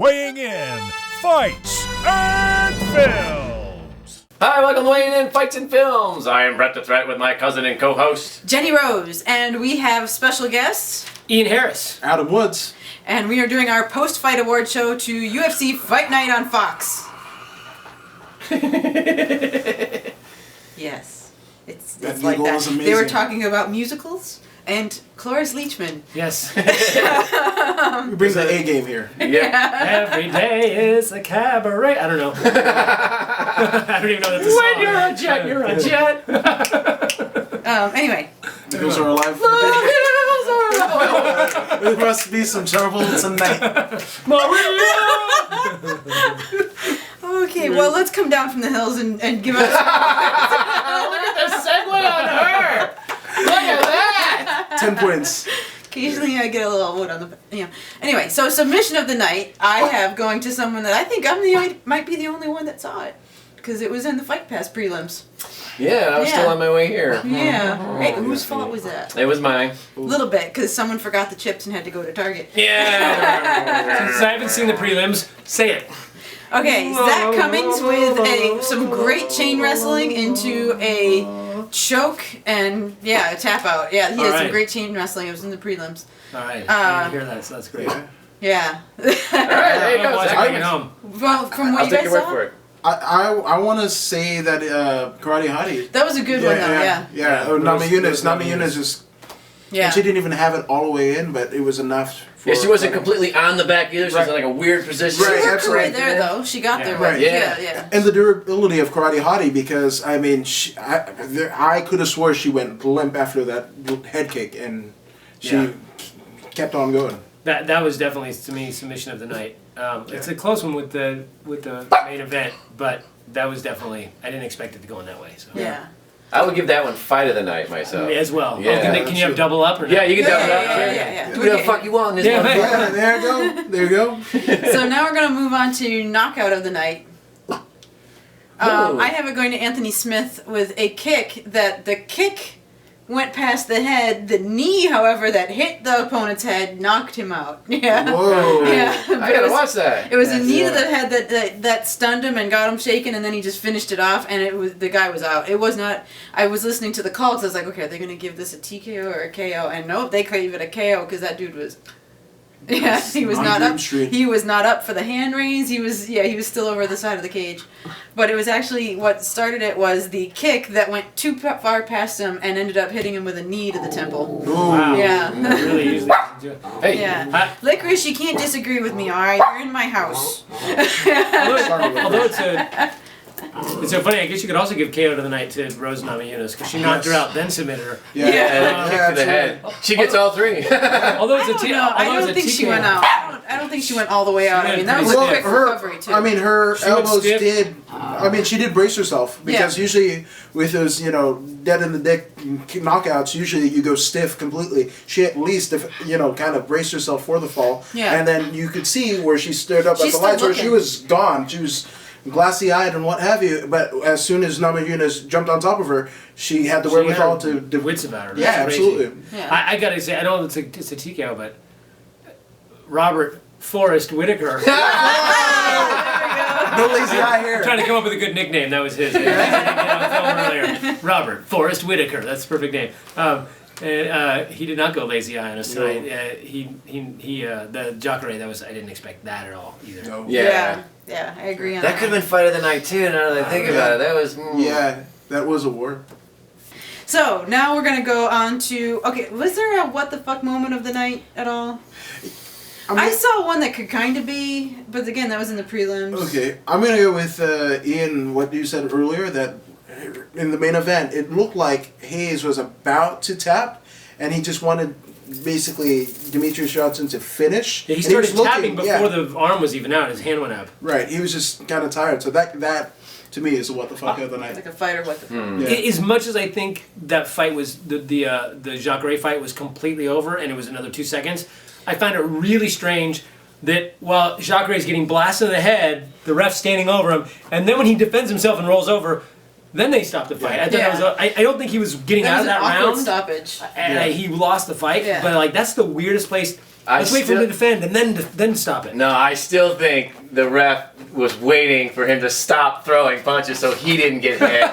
weighing in Fights and Films. Hi, welcome to Weighing In Fights and Films. I am Brett the Threat with my cousin and co-host, Jenny Rose, and we have special guests, Ian Harris, Adam Woods, and we are doing our post-fight award show to UFC Fight Night on Fox. Yes, it's like that. They were talking about musicals and Cloris Leachman. Yes. We bring the A game here. Yeah. Every day is a cabaret. I don't know. I don't even know that's a song. When you're a jet, you're a jet. Anyway. The Hills are alive. There must be some trouble tonight. Maria! Okay, well, let's come down from the hills and give us... Look at the segue on her. Look at that. 10 points. Occasionally I get a little wood on the... Anyway, so submission of the night, I have going to someone that I think might be the only one that saw it. Because it was in the Fight Pass prelims. Yeah, I was still on my way here. Yeah. Hey, whose fault was that? It was mine. A little bit, because someone forgot the chips and had to go to Target. Yeah. Since I haven't seen the prelims, say it. Okay, Zach Cummings with some great chain wrestling into a choke and, a tap out. Yeah, he had some great chain wrestling. It was in the prelims. All right. I didn't hear that, so that's great. Yeah. All right, there you go. Watch it Zach. coming home. Well, from what I'll you take guys your word saw, for it. I want to say that Karate Hottie. that was a good one, though, yeah. Nami Yunus just... Yeah. And she didn't even have it all the way in, but it was enough for... Yeah, she wasn't completely on the back either. She was in like a weird position. Right, She that's worked her way right. there, though. She got there. Right. Yeah. And the durability of Karate Hottie, because, I mean, I could have swore she went limp after that head kick, and she kept on going. That was definitely, to me, submission of the night. It's a close one with the main event, but that was definitely, I didn't expect it to go in that way. So. Yeah. I would give that one fight of the night myself. Me as well. Yeah. Oh, can you have double up or not? Yeah, you can double it up. Yeah. Do whatever the fuck you want in this Yeah, one. Yeah, there you go. There you go. So now we're going to move on to knockout of the night. I have it going to Anthony Smith with a kick that the kick went past the head. The knee, however, that hit the opponent's head knocked him out. Yeah. Whoa. Yeah. I gotta watch that. It was a knee to the head that stunned him and got him shaken, and then he just finished it off, and the guy was out. It was not. I was listening to the call because I was like, okay, are they going to give this a TKO or a KO? And nope, they gave it a KO because that dude was. Yeah, he was not up. He was not up for the hand raise. He was still over the side of the cage. But it was actually what started it was the kick that went too far past him and ended up hitting him with a knee to the temple. Wow. Yeah. Really usually do it. Hey. Yeah. Licorice, you can't disagree with me, all right? You're in my house. Although it's so funny, I guess you could also give KO to the night to Rose Namajunas because she knocked her out, then submitted her. And then kick to the head. She gets all three. Although it's a I don't think she went out. I don't think she went all the way out. I mean, that was a quick recovery, too. I mean, her elbows stiff. did. I mean, she did brace herself because usually with those, dead in the dick knockouts, usually you go stiff completely. She at least, kind of braced herself for the fall. Yeah. And then you could see where she stood up She's at the lights, still where she looking. was gone. She was glassy-eyed and what have you. But as soon as Namajunas jumped on top of her, she had the wherewithal to. Wits about her. Yeah, That's absolutely. crazy. Yeah. I gotta say, I don't know if it's a TKO, but Robert Forrest Whitaker. No lazy eye here. Trying to come up with a good nickname. That was his. I was telling him earlier. Robert Forrest Whitaker. That's the perfect name. And he did not go lazy eye on us tonight. The Jacare, I didn't expect that at all either. No. Yeah, I agree on that. That could have been fight of the night too. Now that I think about it, that was. Yeah, that was a war. So, now we're going to go on to... Okay, was there a what the fuck moment of the night at all? I saw one that could kind of be, but again, that was in the prelims. Okay, I'm going to go with Ian, what you said earlier, that in the main event, it looked like Hayes was about to tap, and he just wanted, basically, Demetrius Johnson to finish. Yeah, he And started tapping before the arm was even out. His hand went up. Right, he was just kind of tired, so that to me, is the what the fuck of the night. Like a fighter, what the fuck. Yeah. As much as I think that fight was, the Jacare fight was completely over, and it was another 2 seconds, I find it really strange that while Jacare is getting blasted in the head, the ref's standing over him, and then when he defends himself and rolls over, then they stopped the fight. I thought that was I don't think he was getting out of that round. round. Stoppage. And he lost the fight, but that's the weirdest place. Let's wait for him to defend and then stop it. No, I still think the ref was waiting for him to stop throwing punches so he didn't get hit,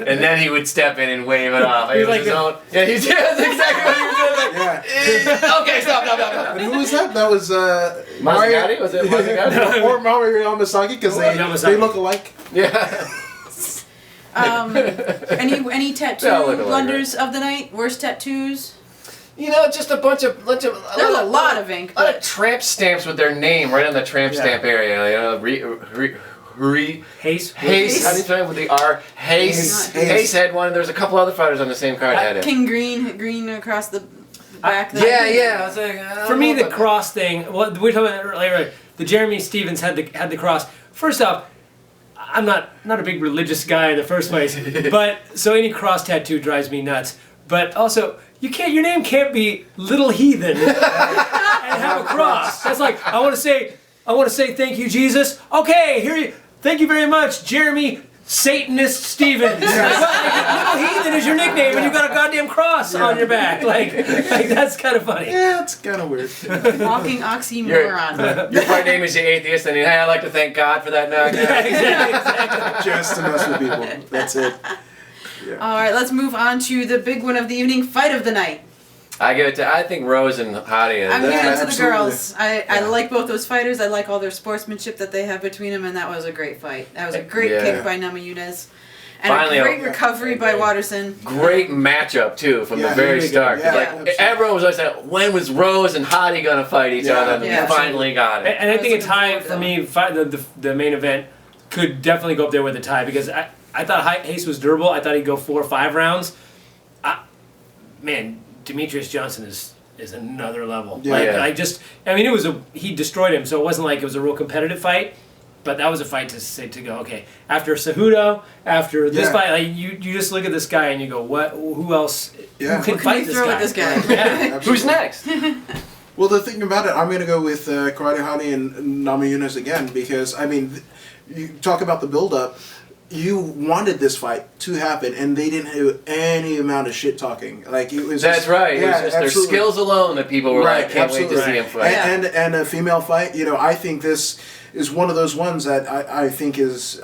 and then he would step in and wave it off. It was his own. Yeah, that's exactly what he was doing. Okay, stop. And who was that? That was Mazzagatti? Was it Mazzagatti? or Mario Yamasaki, because they look alike. Yeah. Any tattoo blunders of the night? Worst tattoos? Just a bunch of There's a lot of ink. A lot of tramp stamps with their name right on the tramp stamp area. Hayes. How do you spell it with the R? Hayes had one. There's a couple other fighters on the same card had it. King Green across the back. I was like, For me, the cross thing. What we were talking about earlier. The Jeremy Stevens had the cross. First off, I'm not a big religious guy in the first place, but so any cross tattoo drives me nuts. But also, your name can't be Little Heathen and have a cross. That's like, I want to say thank you, Jesus. Okay, thank you very much, Jeremy Satanist Stevens. Little Heathen is your nickname, and you got a goddamn cross on your back. Like that's kind of funny. Yeah, it's kind of weird. Walking oxymoron. Your part name is the atheist, and I'd like to thank God for that. Yeah, exactly. Just to mess with people. That's it. Yeah. All right, let's move on to the big one of the evening, fight of the night. I think Rose and Hadi. I'm giving it to the absolutely. girls. I like both those fighters. I like all their sportsmanship that they have between them, and that was a great fight. That was a great kick by Namajunas. And Finally, a great recovery by Watterson. Great matchup too from the very start. Everyone was always saying, when was Rose and Hadi gonna fight each other? And we finally got it. And I think a tie for me, the main event could definitely go up there with a tie because I thought Hayes was durable. I thought he'd go 4 or 5 rounds. Demetrius Johnson is another level. Yeah. He destroyed him, so it wasn't like it was a real competitive fight. But that was a fight to go, okay, after Cejudo, after this fight, like you just look at this guy and you go, what? Who else? Yeah. Who can fight this guy? This guy? Who's next? Well, the thing about it, I'm going to go with Karate Hadi and Namajunas again because, you talk about the build-up. You wanted this fight to happen, and they didn't do any amount of shit talking. Like it was. That's right. It was just their skills alone that people were like, can't wait to see him fight. And a female fight. I think this is one of those ones that I think is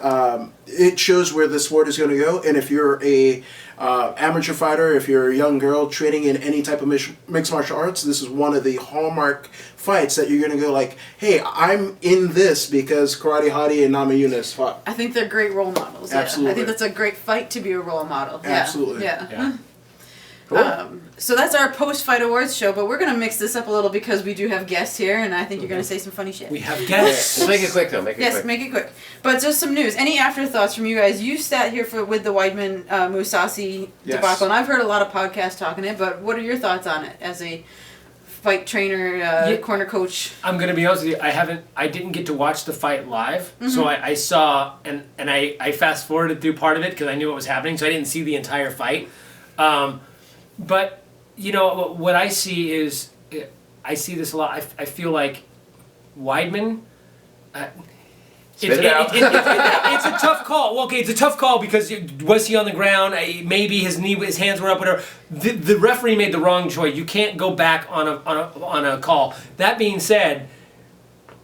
it shows where the sport is going to go. And if you're a amateur fighter, if you're a young girl training in any type of mixed martial arts, this is one of the hallmark fights that you're going to go like, hey, I'm in this because Karate Hadi and Namajunas fought. I think they're great role models. Absolutely. I think that's a great fight to be a role model. Absolutely. Yeah. Cool. So that's our post-fight awards show, but we're going to mix this up a little because we do have guests here, and I think you're going to say some funny shit. We have guests. We'll make it quick, though. Make it quick. But just some news. Any afterthoughts from you guys? You sat here with the Weidman Mousasi debacle, and I've heard a lot of podcasts talking it, but what are your thoughts on it as a fight trainer, corner coach? I'm going to be honest with you. I didn't get to watch the fight live, so I saw, and I fast-forwarded through part of it because I knew what was happening, so I didn't see the entire fight. But what I see is, I see this a lot. I feel like Weidman. It's a tough call. Well, okay, it's a tough call because was he on the ground? Maybe his hands were up. Whatever. The referee made the wrong choice. You can't go back on a call. That being said,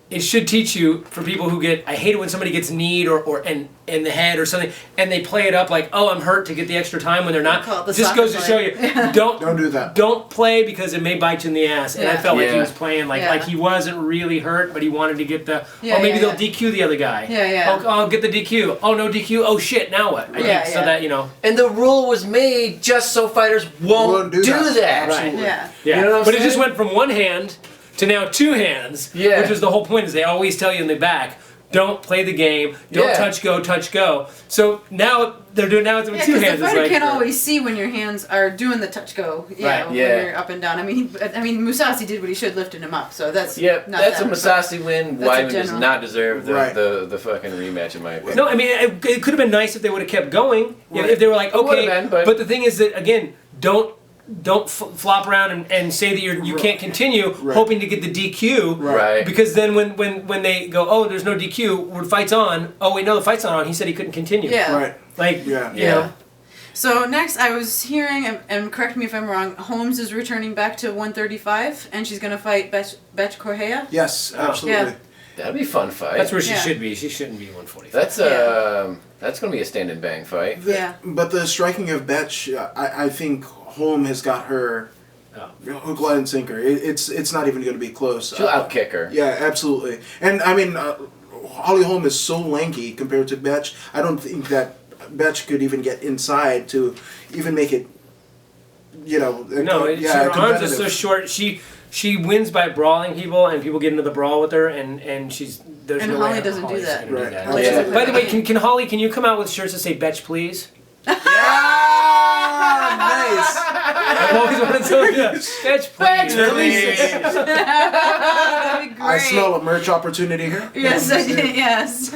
it should teach you for people who get. I hate it when somebody gets kneed or in the head or something, and they play it up like, oh, I'm hurt to get the extra time when they're not. Just goes to show you, don't do that. Don't play because it may bite you in the ass. And I felt like he was playing like he wasn't really hurt, but he wanted to get the. Maybe they'll DQ the other guy. Oh, I'll get the DQ. Oh, no DQ. Oh shit. Now what? I think so that And the rule was made just so fighters won't do that. Right. Yeah. Yeah. You know what I'm but saying? it just went from one hand to now 2 hands, which is the whole point. Is they always tell you in the back, don't play the game, don't touch go. So now they're doing it with 2 hands. The fighter can't always see when your hands are doing the touch go. When you're up and down. I mean, Mousasi did what he should, lifting him up. So that's that's a Mousasi win. Weidman does not deserve the fucking rematch in my opinion. No, I mean it could have been nice if they would have kept going. If they were like, okay, but the thing is that again, don't flop around and say that you can't continue hoping to get the DQ. Right. Because then when they go, oh, there's no DQ, fight's on. Oh, wait, no, the fight's not on. He said he couldn't continue. Yeah. Right. Like, you know. So next, I was hearing, and correct me if I'm wrong, Holmes is returning back to 135, and she's gonna fight Betch Correia. Yes, absolutely. Yeah. That'd be a fun fight. That's where she Yeah. should be. She shouldn't be 145. That's gonna be a stand and bang fight. Yeah. But the striking of Betch, I think Holm has got her hook, line, and sinker. It's not even going to be close. She'll outkick her. Yeah, absolutely. And I mean, Holly Holm is so lanky compared to Betch. I don't think that Betch could even get inside to even make it. No, her arms are so short. She wins by brawling people, and people get into the brawl with her, and there's And no Holly way doesn't do Holly's that. gonna Right. Holly Yeah. doesn't By the way, do can Holly, can you come out with shirts that say "Betch, please"? Yeah, nice. I've always wanted to. Yeah. Betch, please. That'd be great. I smell a merch opportunity here. Yes, I did. Yes.